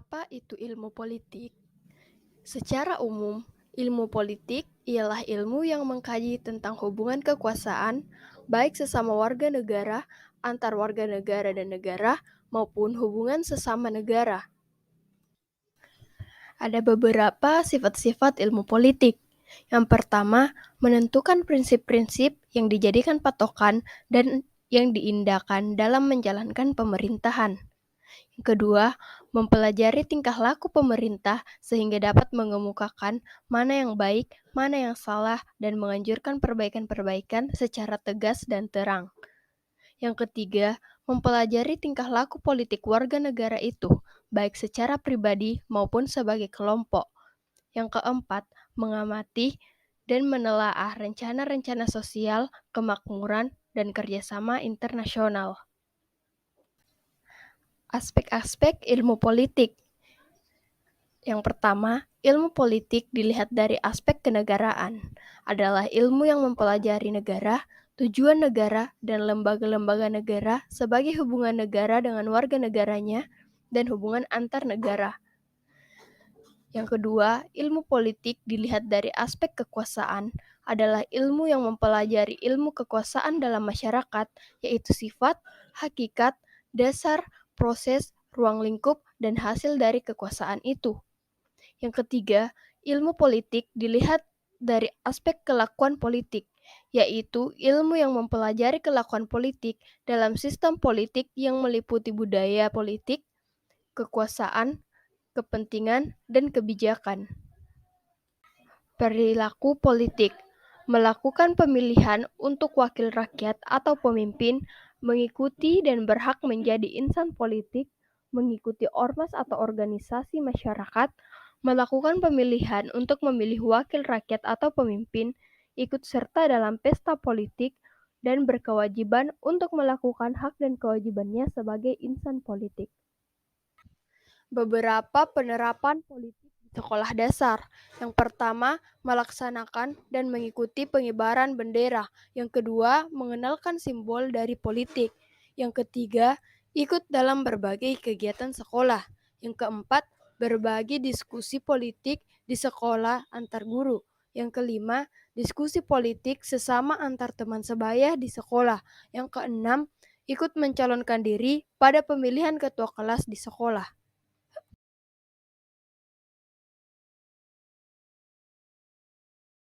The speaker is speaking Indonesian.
Apa itu ilmu politik? Secara umum, ilmu politik ialah ilmu yang mengkaji tentang hubungan kekuasaan, baik sesama warga negara, antar warga negara dan negara, maupun hubungan sesama negara. Ada beberapa sifat-sifat ilmu politik. Yang pertama, menentukan prinsip-prinsip yang dijadikan patokan dan yang diindahkan dalam menjalankan pemerintahan. Yang kedua, mempelajari tingkah laku pemerintah sehingga dapat mengemukakan mana yang baik, mana yang salah, dan menganjurkan perbaikan-perbaikan secara tegas dan terang. Yang ketiga, mempelajari tingkah laku politik warga negara itu, baik secara pribadi maupun sebagai kelompok. Yang keempat, mengamati dan menelaah rencana-rencana sosial, kemakmuran, dan kerjasama internasional. Aspek-aspek ilmu politik. Yang pertama, ilmu politik dilihat dari aspek kenegaraan. Adalah ilmu yang mempelajari negara, tujuan negara, dan lembaga-lembaga negara sebagai hubungan negara dengan warga negaranya dan hubungan antar negara. Yang kedua, ilmu politik dilihat dari aspek kekuasaan. Adalah ilmu yang mempelajari ilmu kekuasaan dalam masyarakat, yaitu sifat, hakikat, dasar, proses, ruang lingkup, dan hasil dari kekuasaan itu. Yang ketiga, ilmu politik dilihat dari aspek kelakuan politik, yaitu ilmu yang mempelajari kelakuan politik dalam sistem politik yang meliputi budaya politik, kekuasaan, kepentingan, dan kebijakan. Perilaku politik melakukan pemilihan untuk wakil rakyat atau pemimpin, mengikuti dan berhak menjadi insan politik, mengikuti ormas atau organisasi masyarakat, melakukan pemilihan untuk memilih wakil rakyat atau pemimpin, ikut serta dalam pesta politik, dan berkewajiban untuk melakukan hak dan kewajibannya sebagai insan politik. Beberapa penerapan politik di sekolah dasar. Yang pertama, melaksanakan dan mengikuti pengibaran bendera. Yang kedua, mengenalkan simbol dari politik. Yang ketiga, ikut dalam berbagai kegiatan sekolah. Yang keempat, berbagi diskusi politik di sekolah antar guru. Yang kelima, diskusi politik sesama antar teman sebaya di sekolah. Yang keenam, ikut mencalonkan diri pada pemilihan ketua kelas di sekolah.